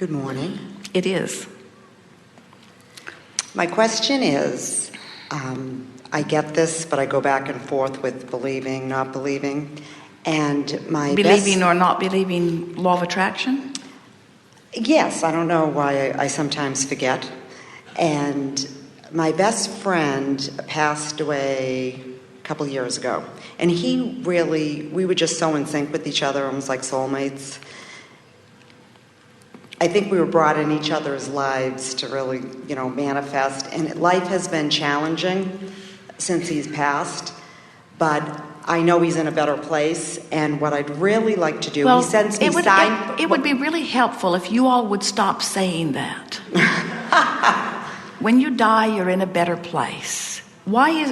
Good morning. It is. My question is, I get this, but I go back and forth with believing, not believing. And my Believing or not believing law of attraction? Yes, I don't know why I sometimes forget. And my best friend passed away a couple years ago. And we were just so in sync with each other, almost like soulmates. I think we were brought in each other's lives to really, manifest. And life has been challenging since he's passed. But I know he's in a better place. And what I'd really like to do, he sends me signs. It would be really helpful if you all would stop saying that. When you die, you're in a better place. Why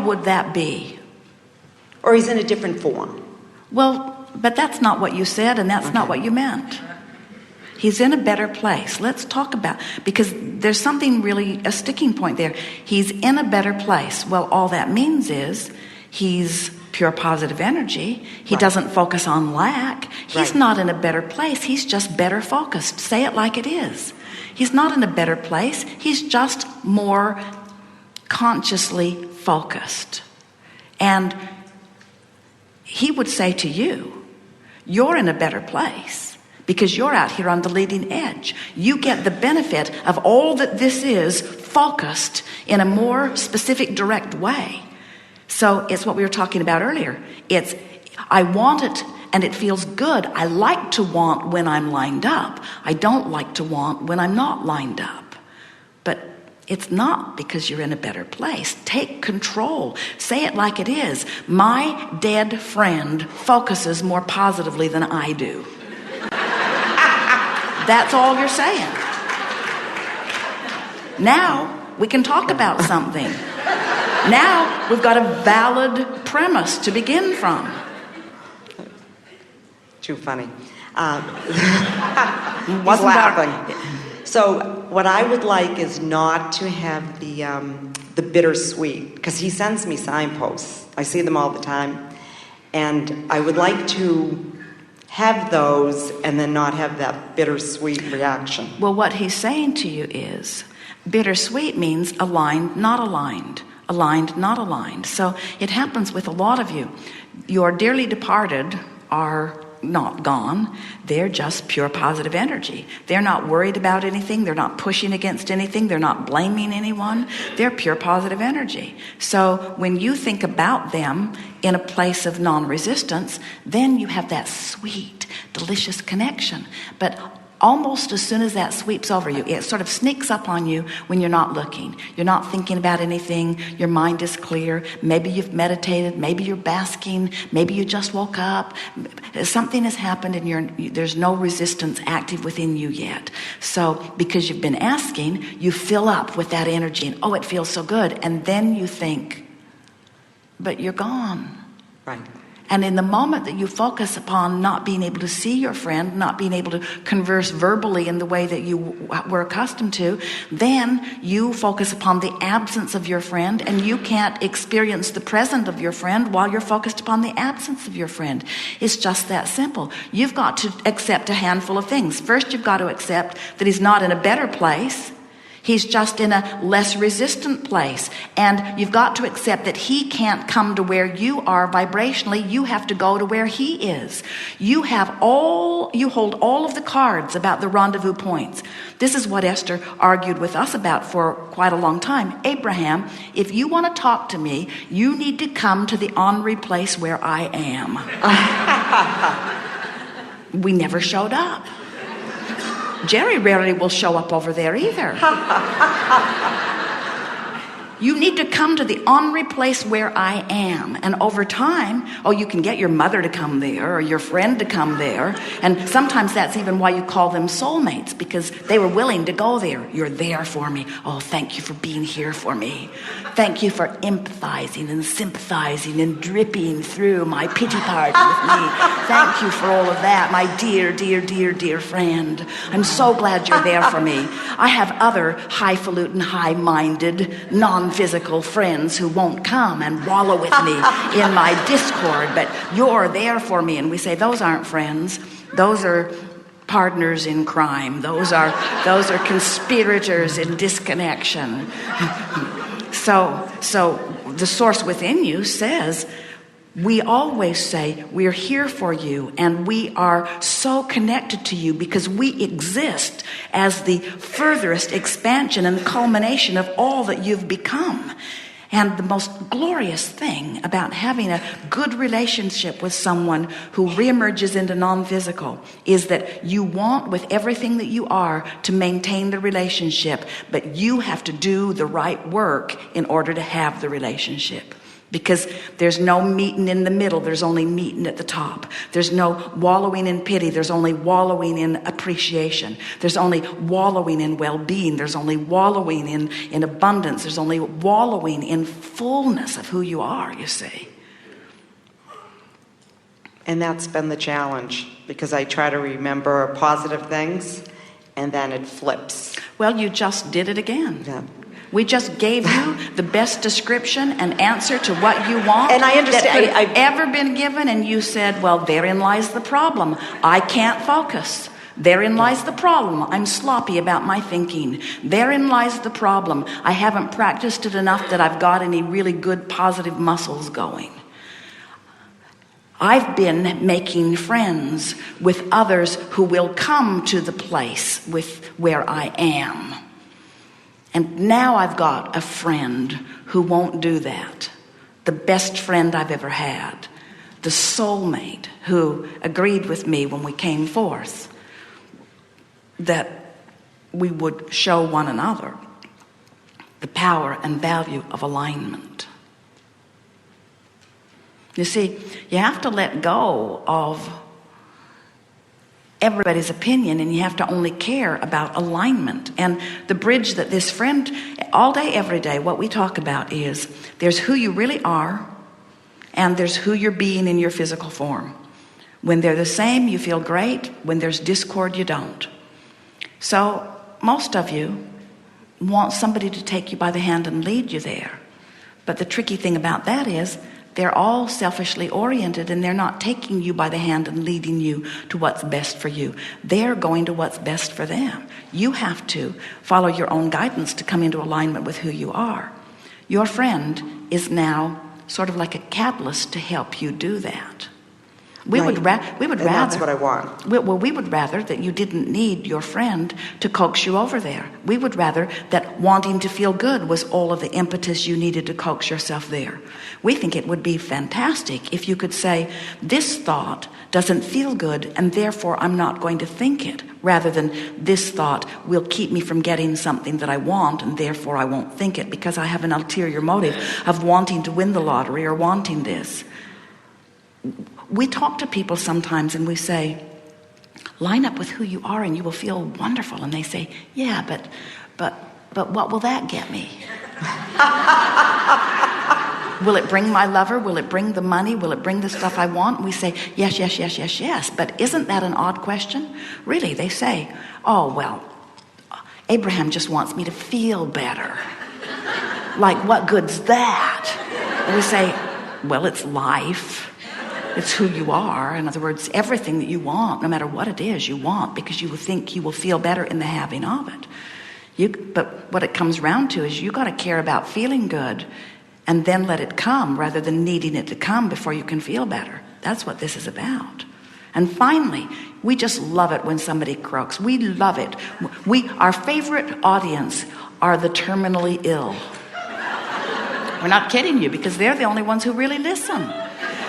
would that be? Or he's in a different form. Well, but that's not what you said, and that's not what you meant. He's in a better place. Let's talk about, because there's something really, a sticking point there. He's in a better place. Well, all that means is he's pure positive energy. He doesn't focus on lack. He's not in a better place. He's just better focused. Say it like it is. He's not in a better place. He's just more consciously focused. And he would say to you, you're in a better place. Because you're out here on the leading edge. You get the benefit of all that this is focused in a more specific, direct way. So it's what we were talking about earlier. It's, I want it and it feels good. I like to want when I'm lined up. I don't like to want when I'm not lined up. But it's not because you're in a better place. Take control. Say it like it is. My dead friend focuses more positively than I do. That's all you're saying. Now we can talk about something. Now we've got a valid premise to begin from. Too funny. Wasn't laughing. So what I would like is not to have the bittersweet, because he sends me signposts. I see them all the time. And I would like to have those and then not have that bittersweet reaction. Well, what he's saying to you is bittersweet means aligned, not aligned. Aligned, not aligned. So it happens with a lot of you. Your dearly departed are not gone. They're just pure positive energy. They're not worried about anything. They're not pushing against anything. They're not blaming anyone. They're pure positive energy. So when you think about them in a place of non-resistance, then you have that sweet, delicious connection. But almost as soon as that sweeps over you, it sort of sneaks up on you when you're not looking. You're not thinking about anything. Your mind is clear. Maybe you've meditated. Maybe you're basking. Maybe you just woke up. Something has happened and there's no resistance active within you yet. So because you've been asking, you fill up with that energy and it feels so good. And then you think, but you're gone. Right. And in the moment that you focus upon not being able to see your friend, not being able to converse verbally in the way that you were accustomed to, then you focus upon the absence of your friend, and you can't experience the present of your friend while you're focused upon the absence of your friend. It's just that simple. You've got to accept a handful of things. First, you've got to accept that he's not in a better place. He's just in a less resistant place. And you've got to accept that he can't come to where you are vibrationally. You have to go to where he is. You hold all of the cards about the rendezvous points. This is what Esther argued with us about for quite a long time. Abraham, if you want to talk to me, you need to come to the ornery place where I am. We never showed up. Jerry rarely will show up over there either. You need to come to the ornery place where I am. And over time, you can get your mother to come there or your friend to come there. And sometimes that's even why you call them soulmates, because they were willing to go there. You're there for me. Oh, thank you for being here for me. Thank you for empathizing and sympathizing and dripping through my pity party with me. Thank you for all of that, my dear, dear, dear, dear friend. I'm so glad you're there for me. I have other highfalutin, high-minded, non-physical friends who won't come and wallow with me in my discord, but you're there for me. And we say, those aren't friends. Those are partners in crime. Those are conspirators in disconnection. So the source within you says, we always say, we're here for you, and we are so connected to you because we exist as the furthest expansion and the culmination of all that you've become. And the most glorious thing about having a good relationship with someone who reemerges into non-physical is that you want, with everything that you are, to maintain the relationship, but you have to do the right work in order to have the relationship. Because there's no meeting in the middle, there's only meeting at the top. There's no wallowing in pity, there's only wallowing in appreciation. There's only wallowing in well-being, there's only wallowing in abundance, there's only wallowing in fullness of who you are, you see. And that's been the challenge, because I try to remember positive things, and then it flips. Well, you just did it again. Yeah. We just gave you the best description and answer to what you want. And I understand. That could ever been given, and you said, well, therein lies the problem. I can't focus. Therein lies the problem. I'm sloppy about my thinking. Therein lies the problem. I haven't practiced it enough that I've got any really good positive muscles going. I've been making friends with others who will come to the place with where I am. And now I've got a friend who won't do that. The best friend I've ever had. The soulmate who agreed with me when we came forth that we would show one another the power and value of alignment. You see, you have to let go of everybody's opinion, and you have to only care about alignment. And the bridge that this friend, all day, every day, what we talk about is there's who you really are, and there's who you're being in your physical form. When they're the same, you feel great. When there's discord, you don't. So most of you want somebody to take you by the hand and lead you there. But the tricky thing about that is they're all selfishly oriented, and they're not taking you by the hand and leading you to what's best for you. They're going to what's best for them. You have to follow your own guidance to come into alignment with who you are. Your friend is now sort of like a catalyst to help you do that. We would rather. That's what I want. We would rather that you didn't need your friend to coax you over there. We would rather that wanting to feel good was all of the impetus you needed to coax yourself there. We think it would be fantastic if you could say, this thought doesn't feel good, and therefore I'm not going to think it, rather than this thought will keep me from getting something that I want, and therefore I won't think it because I have an ulterior motive of wanting to win the lottery or wanting this. We talk to people sometimes and we say, line up with who you are and you will feel wonderful. And they say, yeah, but what will that get me? Will it bring my lover? Will it bring the money? Will it bring the stuff I want? And we say, yes. But isn't that an odd question? Really, they say, oh, well, Abraham just wants me to feel better. Like, what good's that? And we say, well, it's life. It's who you are. In other words, everything that you want, no matter what it is you want, because you will think you will feel better in the having of it. But what it comes round to is you got to care about feeling good and then let it come rather than needing it to come before you can feel better. That's what this is about. And finally, we just love it when somebody croaks. We love it. Our favorite audience are the terminally ill. We're not kidding you, because they're the only ones who really listen.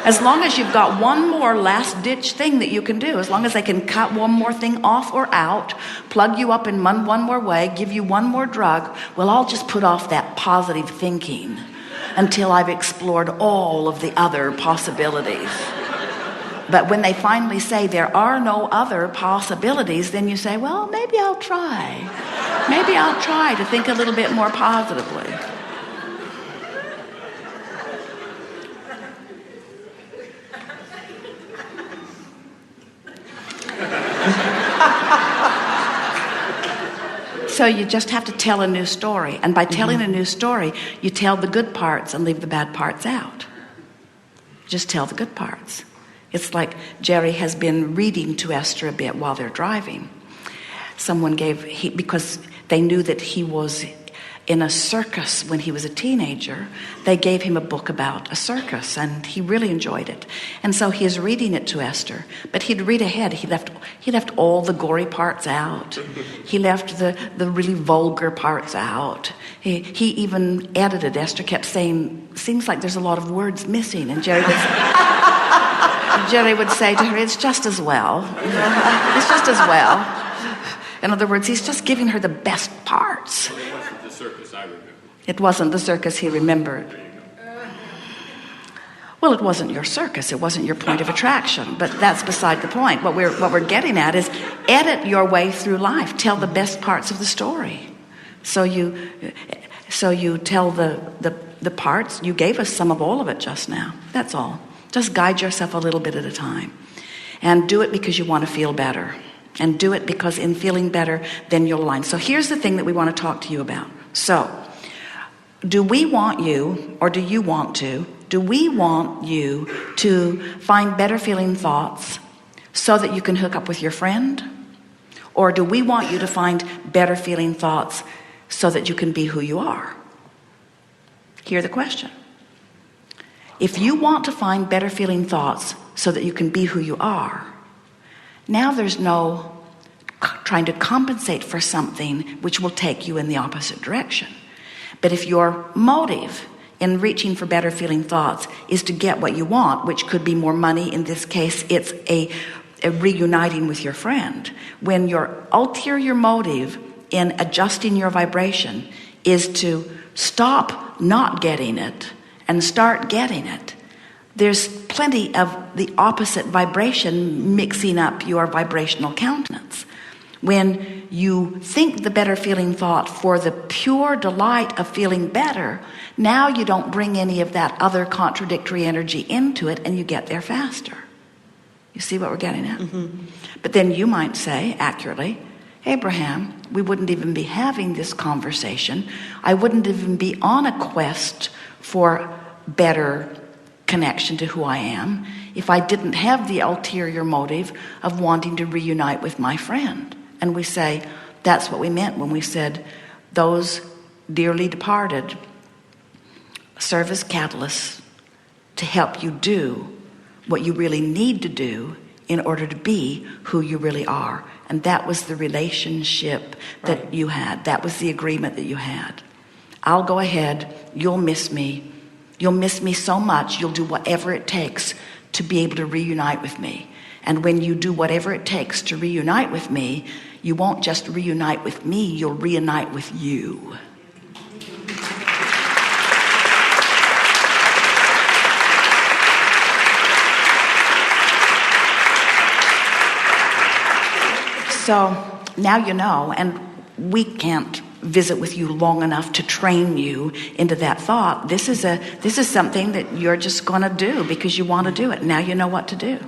As long as you've got one more last-ditch thing that you can do, as long as they can cut one more thing off or out, plug you up in one more way, give you one more drug, well, I'll just put off that positive thinking until I've explored all of the other possibilities. But when they finally say there are no other possibilities, then you say, well, maybe I'll try. Maybe I'll try to think a little bit more positively. So you just have to tell a new story. And by telling a new story, you tell the good parts and leave the bad parts out. Just tell the good parts. It's like Jerry has been reading to Esther a bit while they're driving. Someone because they knew that he was in a circus when he was a teenager, they gave him a book about a circus, and he really enjoyed it. And so he is reading it to Esther, but he'd read ahead. He left all the gory parts out. He left the really vulgar parts out. He even edited. Esther kept saying, "Seems like there's a lot of words missing," and Jerry would say to her, "It's just as well. It's just as well." In other words, he's just giving her the best parts. It wasn't the circus he remembered. Well, it wasn't your circus. It wasn't your point of attraction. But that's beside the point. What we're getting at is edit your way through life. Tell the best parts of the story. So you tell the parts. You gave us some of all of it just now. That's all. Just guide yourself a little bit at a time. And do it because you want to feel better. And do it because in feeling better, then you'll align. So here's the thing that we want to talk to you about. So, do we want you, or do you want to, do we want you to find better feeling thoughts so that you can hook up with your friend? Or do we want you to find better feeling thoughts so that you can be who you are? Hear the question. If you want to find better feeling thoughts so that you can be who you are, now there's no trying to compensate for something which will take you in the opposite direction. But if your motive in reaching for better feeling thoughts is to get what you want, which could be more money, in this case it's a reuniting with your friend, when your ulterior motive in adjusting your vibration is to stop not getting it and start getting it, there's plenty of the opposite vibration mixing up your vibrational countenance. When you think the better feeling thought for the pure delight of feeling better, now you don't bring any of that other contradictory energy into it, and you get there faster. You see what we're getting at? Mm-hmm. But then you might say, accurately, Abraham, we wouldn't even be having this conversation. I wouldn't even be on a quest for better connection to who I am if I didn't have the ulterior motive of wanting to reunite with my friend. And we say, that's what we meant when we said those dearly departed serve as catalysts to help you do what you really need to do in order to be who you really are. And that was the relationship that you had. That was the agreement that you had. I'll go ahead. You'll miss me. You'll miss me so much, you'll do whatever it takes to be able to reunite with me. And when you do whatever it takes to reunite with me, you won't just reunite with me, you'll reunite with you. So now you know, and we can't visit with you long enough to train you into that thought. This is something that you're just going to do because you want to do it. Now you know what to do.